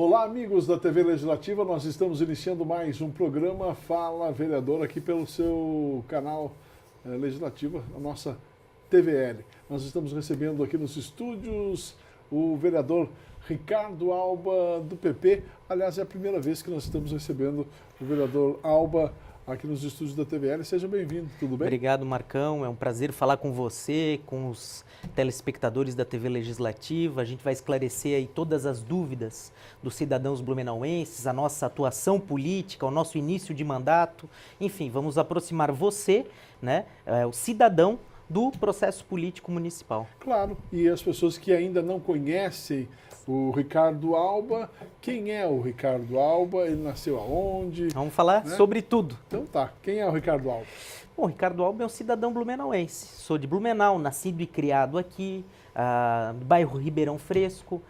Olá, amigos da TV Legislativa, nós estamos iniciando mais um programa Fala Vereador aqui pelo seu canal Legislativa, a nossa TVL. Nós estamos recebendo aqui nos estúdios o vereador Ricardo Alba do PP. Aliás, é a primeira vez que nós estamos recebendo o vereador Alba aqui nos estúdios da TVL. Seja bem-vindo, tudo bem? Obrigado, Marcão. É um prazer falar com você, com os telespectadores da TV Legislativa. A gente vai esclarecer aí todas as dúvidas dos cidadãos blumenauenses, a nossa atuação política, o nosso início de mandato. Enfim, vamos aproximar você, né, o cidadão, do processo político municipal. Claro, e as pessoas que ainda não conhecem o Ricardo Alba, quem é o Ricardo Alba? Ele nasceu aonde? Vamos falar sobre tudo. Então tá, quem é o Ricardo Alba? Bom, o Ricardo Alba é um cidadão blumenauense. Sou de Blumenau, nascido e criado aqui, no bairro Ribeirão Fresco.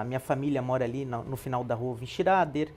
Minha família mora ali no final da rua Vinchirader.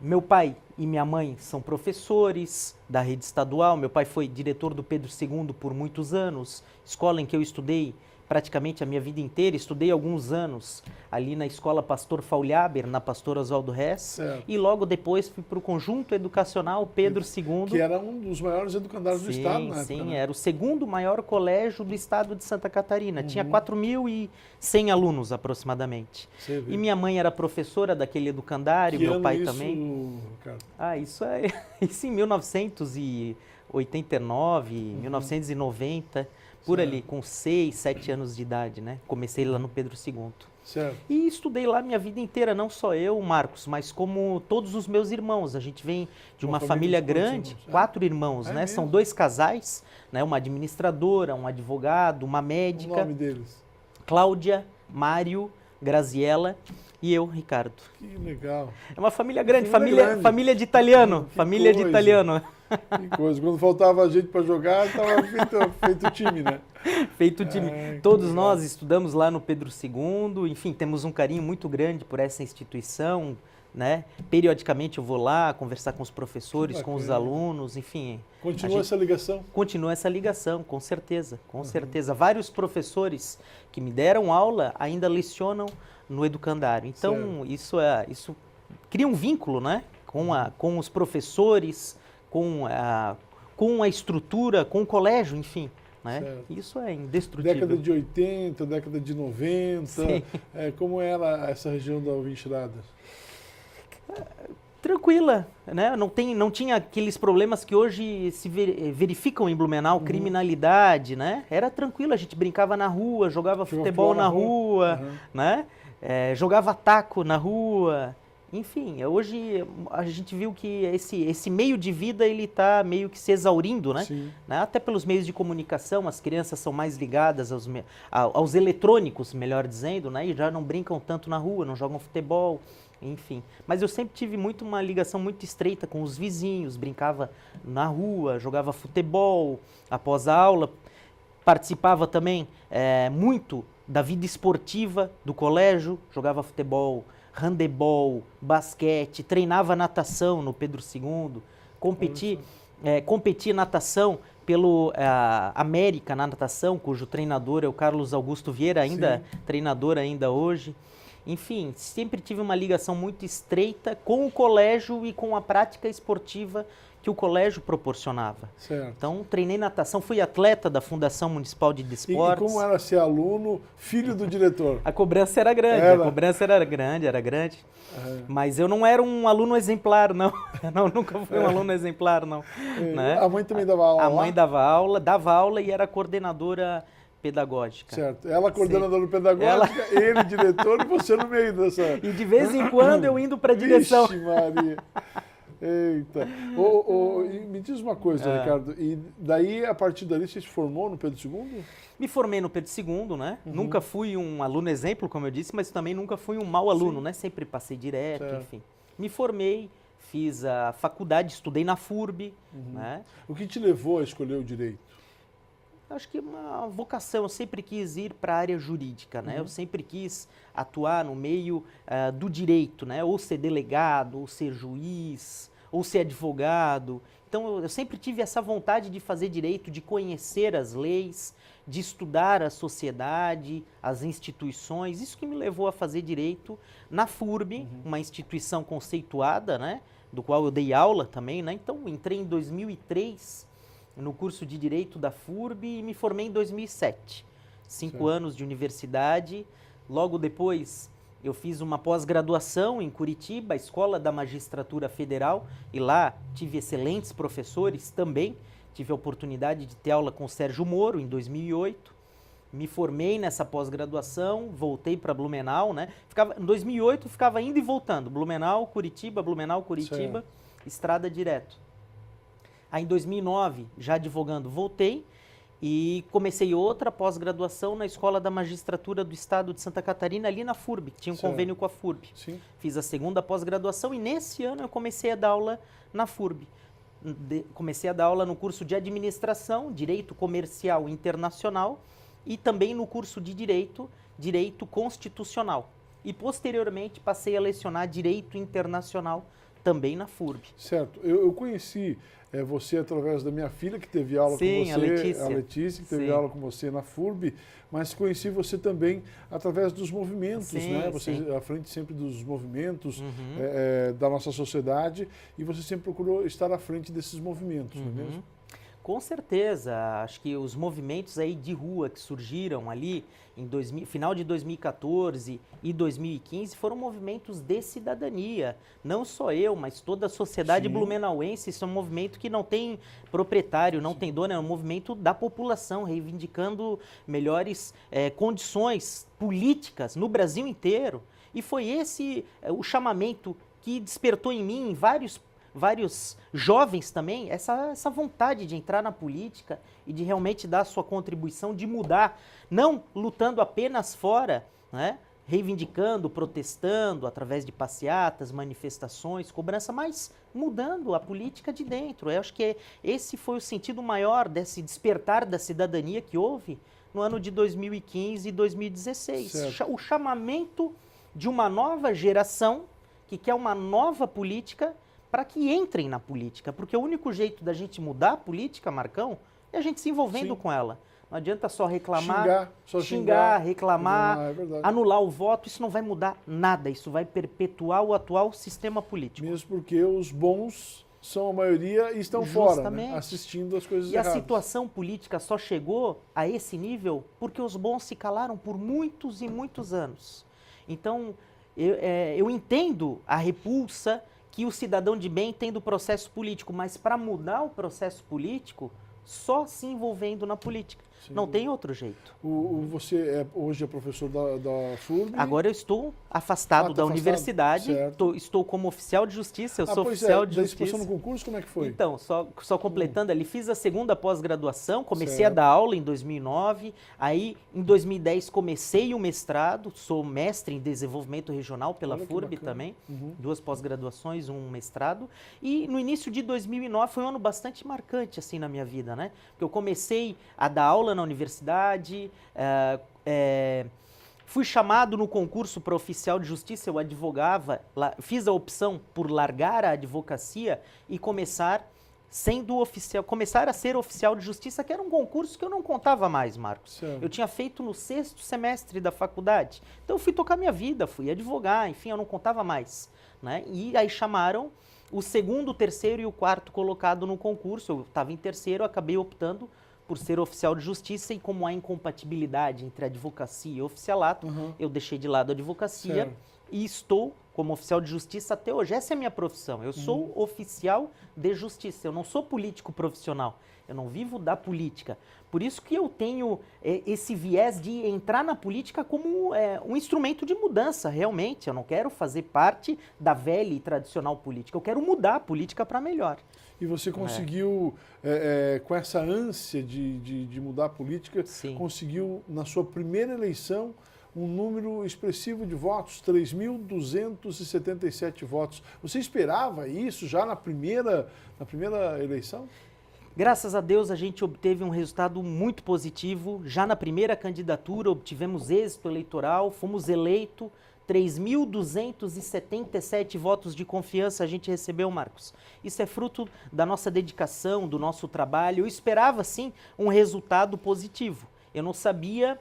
Meu pai e minha mãe são professores da rede estadual. Meu pai foi diretor do Pedro II por muitos anos, escola em que eu estudei praticamente a minha vida inteira. Estudei alguns anos ali na escola Pastor Faulhaber, na Pastor Oswaldo Hess, e logo depois fui para o Conjunto Educacional Pedro II. Que era um dos maiores educandários do estado na época. Sim, era o segundo maior colégio do estado de Santa Catarina. Tinha 4.100 alunos aproximadamente. E minha mãe era professora daquele educandário, meu pai também. Ricardo? Isso em 1989, 1990. Por ali, com 6, 7 anos de idade, né? Comecei lá no Pedro II. Certo. E estudei lá minha vida inteira, não só eu, Marcos, mas como todos os meus irmãos. A gente vem de uma família grande, 4 irmãos, né? Mesmo? São 2 casais, né? Uma administradora, um advogado, uma médica. O nome deles? Cláudia, Mário, Graziella e eu, Ricardo. Que legal. É uma família grande, família de italiano, família de italiano. Que coisa, quando faltava gente para jogar, estava feito time, né? Feito time. Todos nós estudamos lá no Pedro II, enfim, temos um carinho muito grande por essa instituição, né? Periodicamente eu vou lá conversar com os professores, com os alunos, enfim. Continua essa ligação? Continua essa ligação, com certeza, com certeza. Vários professores que me deram aula ainda lecionam no educandário. Então, isso cria um vínculo, né? Com os professores, com a estrutura, com o colégio, enfim. Né? Isso é indestrutível. Década de 80, década de 90, como era essa região da Vinchirader? Tranquila, né? Não tinha aqueles problemas que hoje se verificam em Blumenau, criminalidade, né? Era tranquilo, a gente brincava na rua, jogava futebol na rua, né? Jogava taco na rua. Enfim, hoje a gente viu que esse meio de vida ele está meio que se exaurindo, né? Até pelos meios de comunicação, as crianças são mais ligadas aos eletrônicos, melhor dizendo, né? E já não brincam tanto na rua, não jogam futebol, enfim. Mas eu sempre tive uma ligação muito estreita com os vizinhos, brincava na rua, jogava futebol após a aula, participava também muito da vida esportiva do colégio, jogava futebol, handebol, basquete, treinava natação no Pedro II, competi natação pelo América na natação, cujo treinador é o Carlos Augusto Vieira, treinador ainda hoje. Enfim, sempre tive uma ligação muito estreita com o colégio e com a prática esportiva que o colégio proporcionava. Certo. Então, treinei natação, fui atleta da Fundação Municipal de Desportos. E como era ser aluno, filho do diretor? A cobrança era grande, era grande. Mas eu não era um aluno exemplar, não. Nunca fui um aluno exemplar, não. Né? A mãe também dava aula? A mãe dava aula e era coordenadora pedagógica. Certo. Ela coordenadora pedagógica, ele diretor e você no meio dessa... E de vez em quando eu indo para a direção. Vixe Maria. Eita. Me diz uma coisa, Ricardo, e daí, a partir dali, você se formou no Pedro II? Me formei no Pedro II, né? Nunca fui um aluno exemplo, como eu disse, mas também nunca fui um mau aluno, né? Sempre passei direto, enfim. Me formei, fiz a faculdade, estudei na FURB, né? O que te levou a escolher o direito? Acho que uma vocação, eu sempre quis ir para a área jurídica, né? Eu sempre quis atuar no meio do direito, né? Ou ser delegado, ou ser juiz, ou ser advogado. Então, eu sempre tive essa vontade de fazer direito, de conhecer as leis, de estudar a sociedade, as instituições. Isso que me levou a fazer direito na FURB, uma instituição conceituada, né, do qual eu dei aula também, né? Então, entrei em 2003 no curso de Direito da FURB e me formei em 2007. 5 anos de universidade. Logo depois, eu fiz uma pós-graduação em Curitiba, a Escola da Magistratura Federal, e lá tive excelentes professores também. Tive a oportunidade de ter aula com o Sérgio Moro em 2008. Me formei nessa pós-graduação, voltei para Blumenau, né? Em 2008 ficava indo e voltando, Blumenau, Curitiba, estrada direto. Aí em 2009, já advogando, voltei e comecei outra pós-graduação na Escola da Magistratura do Estado de Santa Catarina, ali na FURB, que tinha um convênio com a FURB. Sim. Fiz a segunda pós-graduação e nesse ano eu comecei a dar aula na FURB. Comecei a dar aula no curso de Administração, Direito Comercial Internacional e também no curso de Direito Constitucional. E posteriormente passei a lecionar Direito Internacional também na FURB. Certo. Eu conheci você através da minha filha, que teve aula com você, a Letícia, que teve aula com você na FURB, mas conheci você também através dos movimentos, né? Você à frente sempre dos movimentos da nossa sociedade, e você sempre procurou estar à frente desses movimentos, não é mesmo? Com certeza, acho que os movimentos aí de rua que surgiram ali em final de 2014 e 2015 foram movimentos de cidadania. Não só eu, mas toda a sociedade blumenauense. Isso é um movimento que não tem proprietário, não tem dono, é um movimento da população, reivindicando melhores condições políticas no Brasil inteiro. E foi esse o chamamento que despertou em mim vários jovens também, essa vontade de entrar na política e de realmente dar a sua contribuição, de mudar, não lutando apenas fora, né, reivindicando, protestando através de passeatas, manifestações, cobrança, mas mudando a política de dentro. Eu acho que esse foi o sentido maior desse despertar da cidadania que houve no ano de 2015 e 2016. O chamamento de uma nova geração que quer uma nova política para que entrem na política, porque o único jeito da gente mudar a política, Marcão, é a gente se envolvendo com ela. Não adianta só reclamar, xingar, reclamar, anular o voto, isso não vai mudar nada, isso vai perpetuar o atual sistema político. Mesmo porque os bons são a maioria e estão fora, né? Assistindo as coisas erradas. E a situação política só chegou a esse nível porque os bons se calaram por muitos e muitos anos. Então, eu entendo a repulsa que o cidadão de bem tem do processo político, mas para mudar o processo político, só se envolvendo na política. Não tem outro jeito. Você hoje é professor da FURB? Agora eu estou afastado da universidade, estou como oficial de justiça, eu sou oficial de justiça. Daí você passou no concurso, como é que foi? Então, só completando ali, fiz a segunda pós-graduação, comecei a dar aula em 2009, aí em 2010 comecei o mestrado, sou mestre em desenvolvimento regional pela FURB também, 2 pós-graduações, 1 mestrado, e no início de 2009 foi um ano bastante marcante assim na minha vida, né? Porque eu comecei a dar aula na universidade, fui chamado no concurso para oficial de justiça, eu advogava, fiz a opção por largar a advocacia e começar a ser oficial de justiça, que era um concurso que eu não contava mais, Marcos. Certo. Eu tinha feito no 6º semestre da faculdade, então eu fui tocar minha vida, fui advogar, enfim, eu não contava mais, né? E aí chamaram o 2º, o 3º e o 4º colocado no concurso, eu estava em 3º, acabei optando por ser oficial de justiça, e como há incompatibilidade entre advocacia e oficialato, eu deixei de lado a advocacia e estou como oficial de justiça até hoje. Essa é a minha profissão. Eu sou oficial de justiça, eu não sou político profissional, eu não vivo da política. Por isso que eu tenho esse viés de entrar na política como um instrumento de mudança, realmente. Eu não quero fazer parte da velha e tradicional política, eu quero mudar a política para melhor. E você conseguiu, com essa ânsia de mudar a política, conseguiu, na sua primeira eleição, um número expressivo de votos, 3.277 votos. Você esperava isso já na primeira eleição? Graças a Deus a gente obteve um resultado muito positivo. Já na primeira candidatura obtivemos êxito eleitoral, fomos eleitos, 3.277 votos de confiança a gente recebeu, Marcos. Isso é fruto da nossa dedicação, do nosso trabalho. Eu esperava, sim, um resultado positivo. Eu não sabia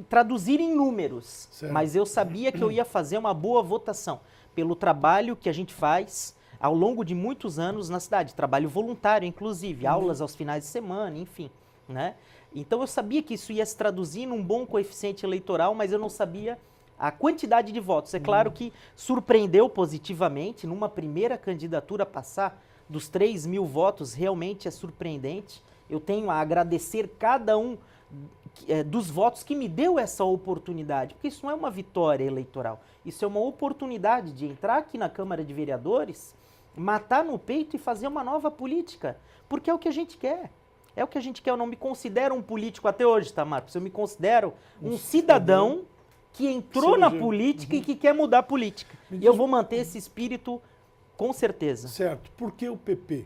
traduzir em números, certo, mas eu sabia que eu ia fazer uma boa votação pelo trabalho que a gente faz ao longo de muitos anos na cidade. Trabalho voluntário, inclusive, aulas aos finais de semana, enfim, né? Então eu sabia que isso ia se traduzir num bom coeficiente eleitoral, mas eu não sabia a quantidade de votos. É claro que surpreendeu positivamente, numa primeira candidatura passar dos 3.000 votos, realmente é surpreendente. Eu tenho a agradecer cada um dos votos que me deu essa oportunidade, porque isso não é uma vitória eleitoral, isso é uma oportunidade de entrar aqui na Câmara de Vereadores, matar no peito e fazer uma nova política, porque é o que a gente quer. É o que a gente quer. Eu não me considero um político até hoje, tá, Marcos? Eu me considero um cidadão que entrou na política e que quer mudar a política. E eu vou manter esse espírito com certeza. Certo. Por que o PP?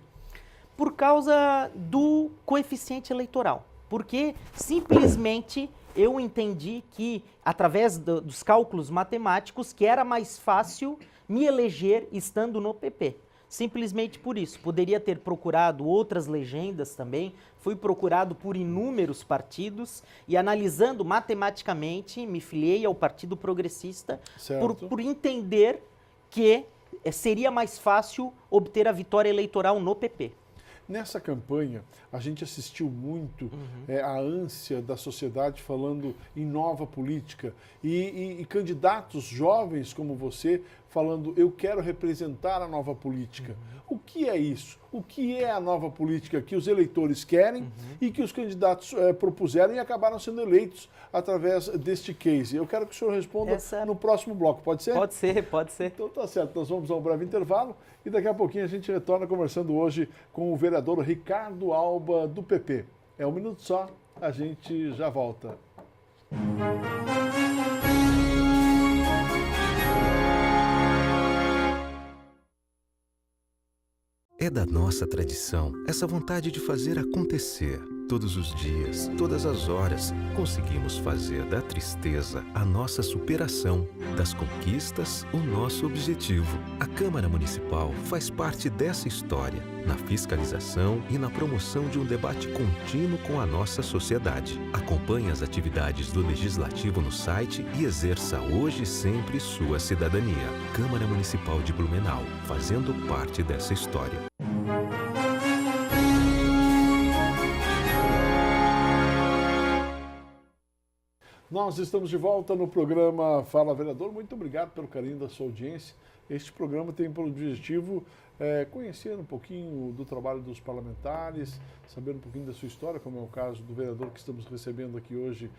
Por causa do coeficiente eleitoral. Porque simplesmente eu entendi que, através dos cálculos matemáticos, que era mais fácil me eleger estando no PP. Simplesmente por isso. Poderia ter procurado outras legendas também, fui procurado por inúmeros partidos e, analisando matematicamente, me filiei ao Partido Progressista por entender que seria mais fácil obter a vitória eleitoral no PP. Nessa campanha, a gente assistiu muito a ânsia da sociedade falando em nova política e candidatos jovens como você falando, eu quero representar a nova política. O que é isso? O que é a nova política que os eleitores querem e que os candidatos propuseram e acabaram sendo eleitos através deste case? Eu quero que o senhor responda no próximo bloco, pode ser? Pode ser, pode ser. Então tá certo, nós vamos a um breve intervalo e daqui a pouquinho a gente retorna conversando hoje com o vereador Ricardo Alba, do PP. É um minuto só, a gente já volta. É da nossa tradição essa vontade de fazer acontecer. Todos os dias, todas as horas, conseguimos fazer da tristeza a nossa superação, das conquistas o nosso objetivo. A Câmara Municipal faz parte dessa história, na fiscalização e na promoção de um debate contínuo com a nossa sociedade. Acompanhe as atividades do Legislativo no site e exerça hoje e sempre sua cidadania. Câmara Municipal de Blumenau, fazendo parte dessa história. Nós estamos de volta no programa Fala Vereador. Muito obrigado pelo carinho da sua audiência. Este programa tem por objetivo conhecer um pouquinho do trabalho dos parlamentares, saber um pouquinho da sua história, como é o caso do vereador que estamos recebendo aqui hoje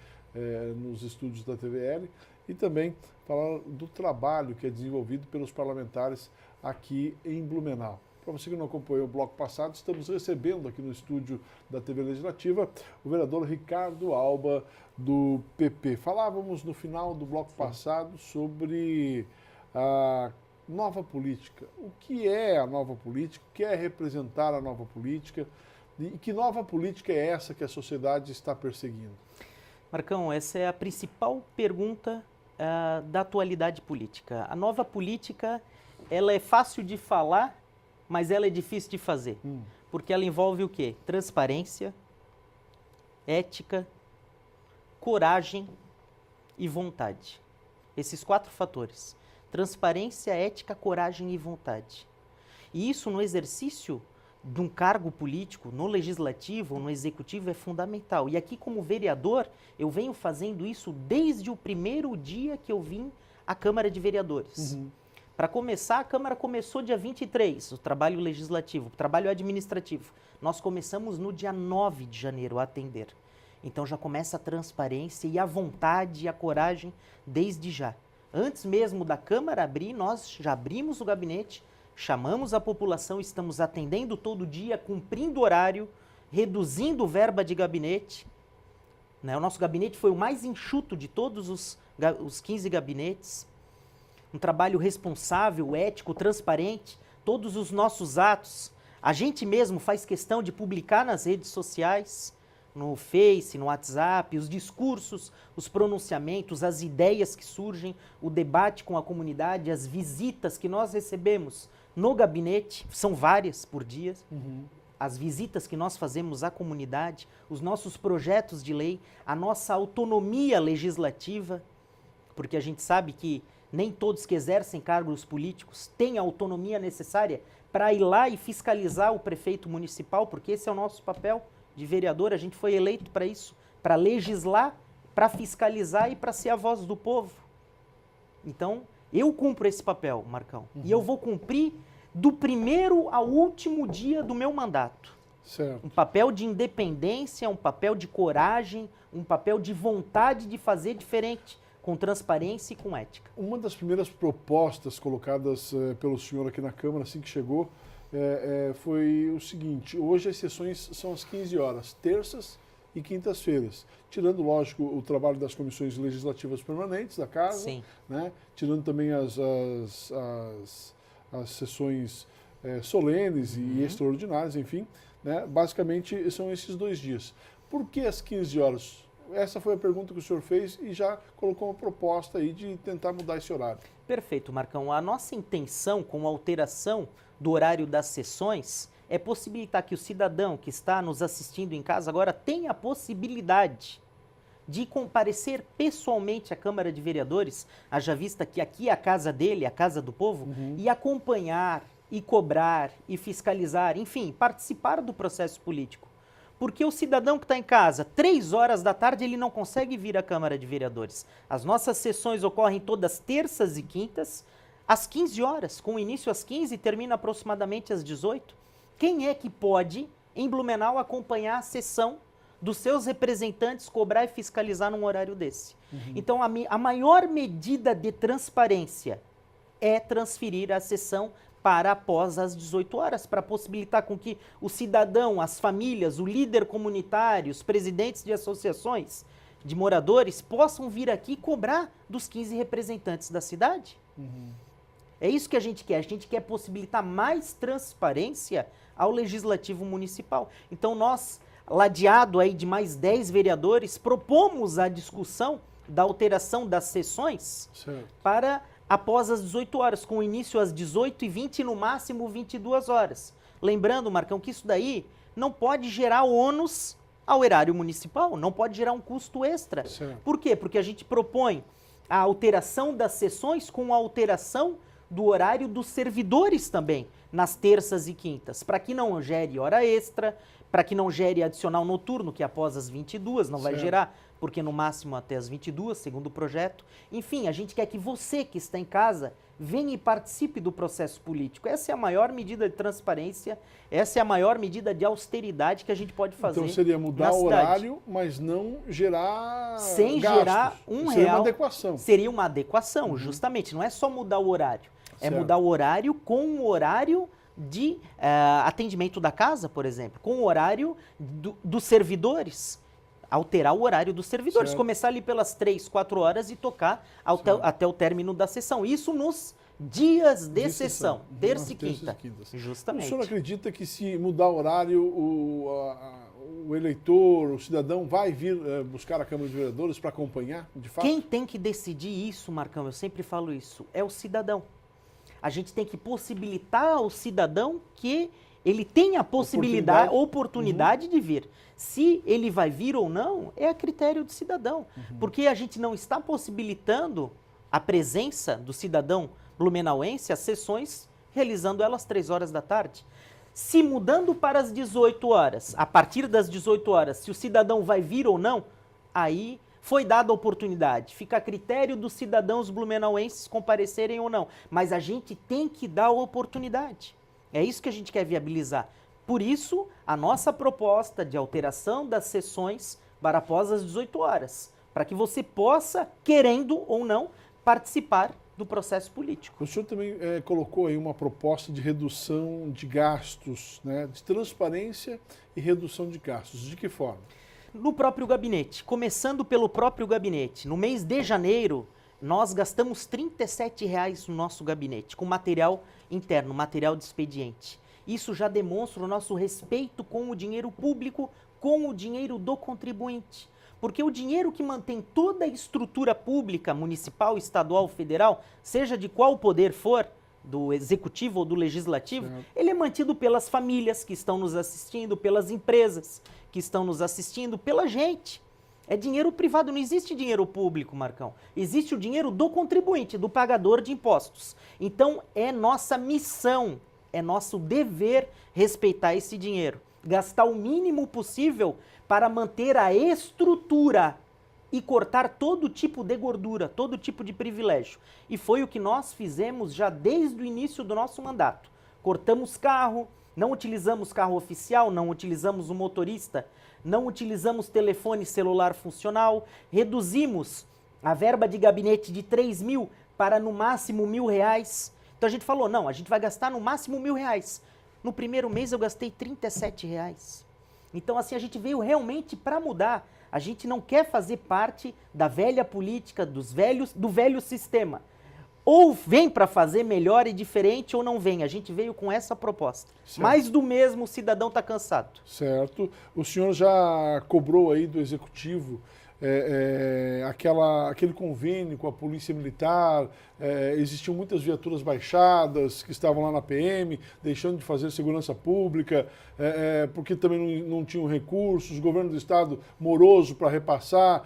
nos estúdios da TVL, e também falar do trabalho que é desenvolvido pelos parlamentares aqui em Blumenau. Para você que não acompanhou o bloco passado, estamos recebendo aqui no estúdio da TV Legislativa o vereador Ricardo Alba, do PP. Falávamos no final do bloco passado sobre a nova política. O que é a nova política? O que é representar a nova política? E que nova política é essa que a sociedade está perseguindo? Marcão, essa é a principal pergunta da atualidade política. A nova política, ela é fácil de falar, mas ela é difícil de fazer, porque ela envolve o quê? Transparência, ética, coragem e vontade. Esses 4 fatores. Transparência, ética, coragem e vontade. E isso no exercício de um cargo político, no legislativo ou no executivo, é fundamental. E aqui, como vereador, eu venho fazendo isso desde o primeiro dia que eu vim à Câmara de Vereadores. Para começar, a Câmara começou dia 23, o trabalho legislativo, o trabalho administrativo. Nós começamos no dia 9 de janeiro a atender. Então já começa a transparência e a vontade e a coragem desde já. Antes mesmo da Câmara abrir, nós já abrimos o gabinete, chamamos a população, estamos atendendo todo dia, cumprindo horário, reduzindo verba de gabinete. O nosso gabinete foi o mais enxuto de todos os 15 gabinetes. Um trabalho responsável, ético, transparente, todos os nossos atos. A gente mesmo faz questão de publicar nas redes sociais, no Face, no WhatsApp, os discursos, os pronunciamentos, as ideias que surgem, o debate com a comunidade, as visitas que nós recebemos no gabinete, são várias por dia, as visitas que nós fazemos à comunidade, os nossos projetos de lei, a nossa autonomia legislativa, porque a gente sabe que nem todos que exercem cargos políticos têm a autonomia necessária para ir lá e fiscalizar o prefeito municipal, porque esse é o nosso papel de vereador, a gente foi eleito para isso, para legislar, para fiscalizar e para ser a voz do povo. Então, eu cumpro esse papel, Marcão, e eu vou cumprir do primeiro ao último dia do meu mandato. Certo. Um papel de independência, um papel de coragem, um papel de vontade de fazer diferente, com transparência e com ética. Uma das primeiras propostas colocadas pelo senhor aqui na Câmara, assim que chegou, foi o seguinte: hoje as sessões são às 15 horas, terças e quintas-feiras, tirando, lógico, o trabalho das comissões legislativas permanentes da Casa, Sim. né? Tirando também as sessões solenes e extraordinárias, enfim, né? Basicamente são esses 2 dias. Por que às 15 horas? Essa foi a pergunta que o senhor fez e já colocou uma proposta aí de tentar mudar esse horário. Perfeito, Marcão. A nossa intenção com a alteração do horário das sessões é possibilitar que o cidadão que está nos assistindo em casa agora tenha a possibilidade de comparecer pessoalmente à Câmara de Vereadores, haja vista que aqui é a casa dele, a casa do povo, e acompanhar, e cobrar, e fiscalizar, enfim, participar do processo político. Porque o cidadão que está em casa, 3 horas da tarde, ele não consegue vir à Câmara de Vereadores. As nossas sessões ocorrem todas terças e quintas, às 15 horas, com início às 15 e termina aproximadamente às 18. Quem é que pode, em Blumenau, acompanhar a sessão dos seus representantes, cobrar e fiscalizar num horário desse? Então, a maior medida de transparência é transferir a sessão para após as 18 horas, para possibilitar com que o cidadão, as famílias, o líder comunitário, os presidentes de associações de moradores possam vir aqui cobrar dos 15 representantes da cidade. É isso que a gente quer possibilitar mais transparência ao Legislativo Municipal. Então nós, ladeado aí de mais 10 vereadores, propomos a discussão da alteração das sessões para após as 18 horas, com início às 18h20 e no máximo 22 horas. Lembrando, Marcão, que isso daí não pode gerar ônus ao erário municipal, não pode gerar um custo extra. Por quê? Porque a gente propõe a alteração das sessões com a alteração do horário dos servidores também, nas terças e quintas, para que não gere hora extra, para que não gere adicional noturno, que após as 22 não vai gerar, porque no máximo até as 22, segundo o projeto. Enfim, a gente quer que você que está em casa venha e participe do processo político. Essa é a maior medida de transparência, essa é a maior medida de austeridade que a gente pode fazer. Então seria mudar o horário, mas não gerar sem gastos. Gerar seria real. Uma adequação. Seria uma adequação, justamente. Não é só mudar o horário, é mudar o horário com o horário de atendimento da casa, por exemplo, com o horário dos servidores. Alterar o horário dos servidores, começar ali pelas 3, 4 horas e tocar até o término da sessão. Isso nos dias de sessão, terça e quinta. Justamente. O senhor acredita que se mudar o horário, o eleitor, o cidadão vai vir buscar a Câmara de Vereadores para acompanhar, de fato? Quem tem que decidir isso, Marcão, eu sempre falo isso, é o cidadão. A gente tem que possibilitar ao cidadão que ele tem a possibilidade, oportunidade de vir. Se ele vai vir ou não, é a critério do cidadão. Porque a gente não está possibilitando a presença do cidadão blumenauense às sessões, realizando elas 3 horas da tarde. Se mudando para as 18 horas, a partir das 18 horas, se o cidadão vai vir ou não, aí foi dada a oportunidade. Fica a critério dos cidadãos blumenauenses comparecerem ou não. Mas a gente tem que dar a oportunidade. É isso que a gente quer viabilizar. Por isso, a nossa proposta de alteração das sessões para após as 18 horas, para que você possa, querendo ou não, participar do processo político. O senhor também colocou aí uma proposta de redução de gastos, né, de transparência e redução de gastos. De que forma? No próprio gabinete, começando pelo próprio gabinete. No mês de janeiro, nós gastamos R$ 37,00 no nosso gabinete, com material interno, material de expediente. Isso já demonstra o nosso respeito com o dinheiro público com o dinheiro do contribuinte. Porque o dinheiro que mantém toda a estrutura pública, municipal, estadual, federal, seja de qual poder for, do executivo ou do legislativo, ele é mantido pelas famílias que estão nos assistindo, pelas empresas que estão nos assistindo, pela gente. É dinheiro privado, não existe dinheiro público, Marcão. Existe o dinheiro do contribuinte, do pagador de impostos. Então, é nossa missão, é nosso dever respeitar esse dinheiro. Gastar o mínimo possível para manter a estrutura e cortar todo tipo de gordura, todo tipo de privilégio. E foi o que nós fizemos já desde o início do nosso mandato. Cortamos carro, não utilizamos carro oficial, não utilizamos o motorista, não utilizamos telefone celular funcional, reduzimos a verba de gabinete de 3 mil para no máximo R$1.000. Então a gente falou, não, a gente vai gastar no máximo R$1.000. No primeiro mês eu gastei R$37. Então assim, a gente veio realmente para mudar. A gente não quer fazer parte da velha política, do velho sistema. Ou vem para fazer melhor e diferente ou não vem. A gente veio com essa proposta. Certo. Mais do mesmo, o cidadão está cansado. Certo. O senhor já cobrou aí do Executivo aquele convênio com a Polícia Militar, existiam muitas viaturas baixadas que estavam lá na PM, deixando de fazer segurança pública, porque também não tinham recursos, governo do Estado moroso para repassar,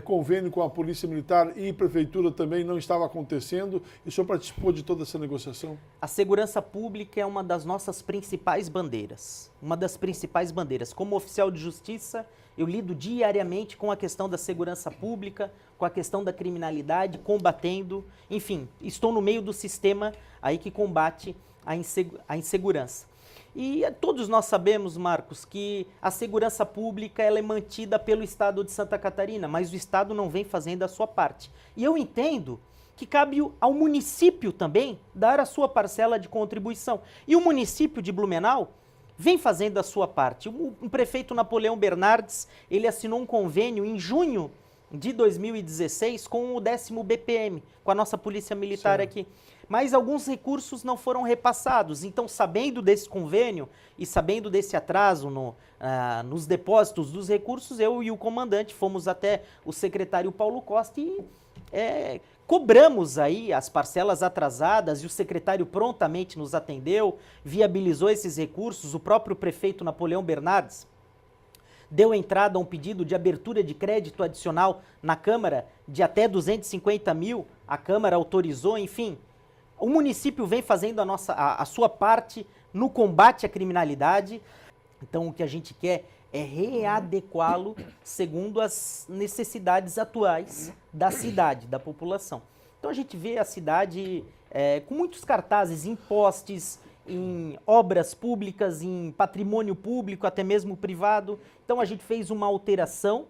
convênio com a Polícia Militar e Prefeitura também não estava acontecendo. E o senhor participou de toda essa negociação? A segurança pública é uma das nossas principais bandeiras. Uma das principais bandeiras. Como oficial de justiça, eu lido diariamente com a questão da segurança pública, com a questão da criminalidade, combatendo, enfim, estou no meio do sistema aí que combate a insegurança. E todos nós sabemos, Marcos, que a segurança pública ela é mantida pelo Estado de Santa Catarina, mas o Estado não vem fazendo a sua parte. E eu entendo que cabe ao município também dar a sua parcela de contribuição. E o município de Blumenau vem fazendo a sua parte. O prefeito Napoleão Bernardes, ele assinou um convênio em junho de 2016 com o 10º BPM, com a nossa Polícia Militar aqui. Mas alguns recursos não foram repassados. Então, sabendo desse convênio e sabendo desse atraso nos depósitos dos recursos, eu e o comandante fomos até o secretário Paulo Costa e cobramos aí as parcelas atrasadas e o secretário prontamente nos atendeu, viabilizou esses recursos. O próprio prefeito Napoleão Bernardes deu entrada a um pedido de abertura de crédito adicional na Câmara de até 250 mil, a Câmara autorizou, enfim. O município vem fazendo a sua parte no combate à criminalidade. Então o que a gente quer é readequá-lo segundo as necessidades atuais da cidade, da população. Então a gente vê a cidade com muitos cartazes em postes, em obras públicas, em patrimônio público, até mesmo privado. Então a gente fez uma alteração,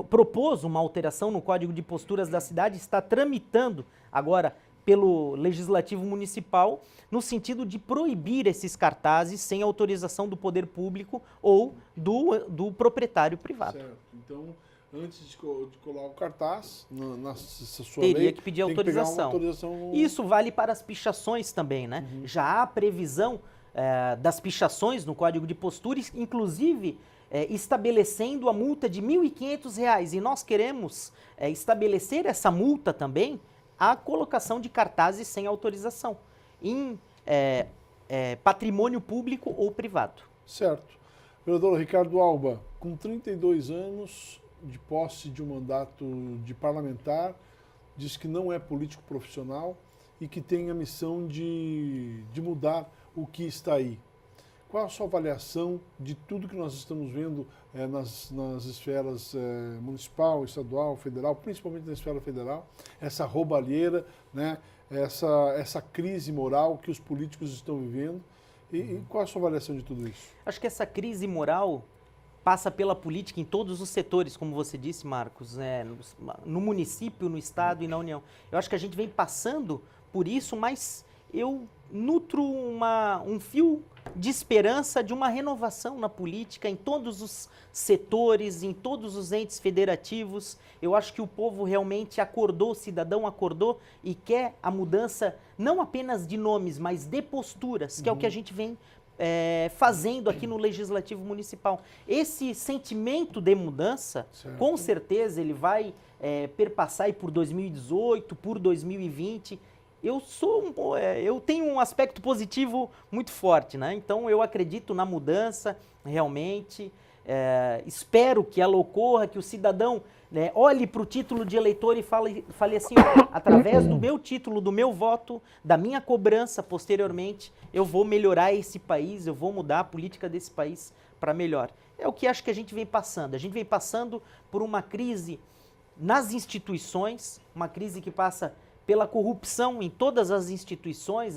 propôs uma alteração no Código de Posturas da cidade, está tramitando agora pelo Legislativo Municipal, no sentido de proibir esses cartazes sem autorização do poder público ou do proprietário privado. Certo. Então, antes de colar o cartaz na sua teria lei, que pedir tem que pegar uma autorização. autorização. Isso vale para as pichações também, né? Já há previsão das pichações no Código de Posturas, inclusive estabelecendo a multa de R$ 1.500. E nós queremos estabelecer essa multa também a colocação de cartazes sem autorização em patrimônio público ou privado. Certo. Vereador Ricardo Alba, com 32 anos de posse de um mandato de parlamentar, diz que não é político profissional e que tem a missão de mudar o que está aí. Qual a sua avaliação de tudo que nós estamos vendo nas esferas municipal, estadual, federal, principalmente na esfera federal, essa roubalheira, né, essa crise moral que os políticos estão vivendo? E qual a sua avaliação de tudo isso? Acho que essa crise moral passa pela política em todos os setores, como você disse, Marcos, no município, no Estado e na União. Eu acho que a gente vem passando por isso, mas eu nutro um fio de esperança de uma renovação na política, em todos os setores, em todos os entes federativos. Eu acho que o povo realmente acordou, o cidadão acordou e quer a mudança não apenas de nomes, mas de posturas, que é o que a gente vem fazendo aqui no Legislativo Municipal. Esse sentimento de mudança, Certo. com certeza, ele vai perpassar aí por 2018, por 2020. Eu tenho um aspecto positivo muito forte, né? Então eu acredito na mudança, realmente. Espero que ela ocorra, que o cidadão olhe para o título de eleitor e fale assim, ó, através do meu título, do meu voto, da minha cobrança posteriormente, eu vou melhorar esse país, eu vou mudar a política desse país para melhor. É o que acho que a gente vem passando. A gente vem passando por uma crise nas instituições, uma crise que passa pela corrupção em todas as instituições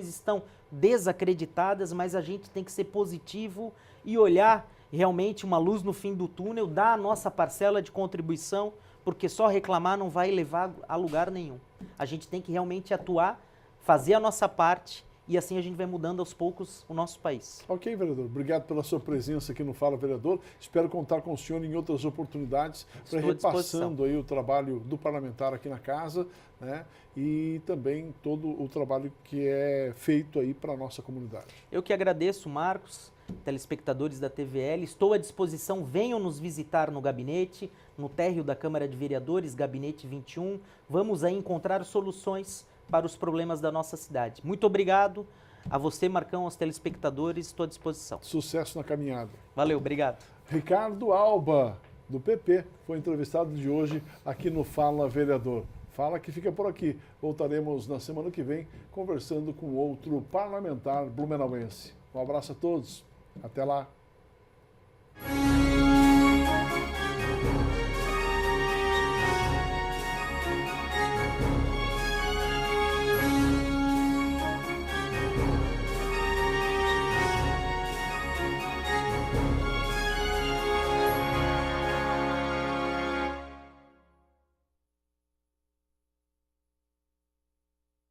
estão desacreditadas, mas a gente tem que ser positivo e olhar realmente uma luz no fim do túnel, dar a nossa parcela de contribuição, porque só reclamar não vai levar a lugar nenhum. A gente tem que realmente atuar, fazer a nossa parte e assim a gente vai mudando aos poucos o nosso país. Ok, vereador. Obrigado pela sua presença aqui no Fala Vereador. Espero contar com o senhor em outras oportunidades para repassando aí o trabalho do parlamentar aqui na casa, né? E também todo o trabalho que é feito aí para a nossa comunidade. Eu que agradeço, Marcos, telespectadores da TVL. Estou à disposição, venham nos visitar no gabinete, no térreo da Câmara de Vereadores, Gabinete 21. Vamos aí encontrar soluções para os problemas da nossa cidade. Muito obrigado a você, Marcão, aos telespectadores, estou à disposição. Sucesso na caminhada. Valeu, obrigado. Ricardo Alba, do PP, foi entrevistado de hoje aqui no Fala Vereador. Fala que fica por aqui. Voltaremos na semana que vem conversando com outro parlamentar blumenauense. Um abraço a todos. Até lá.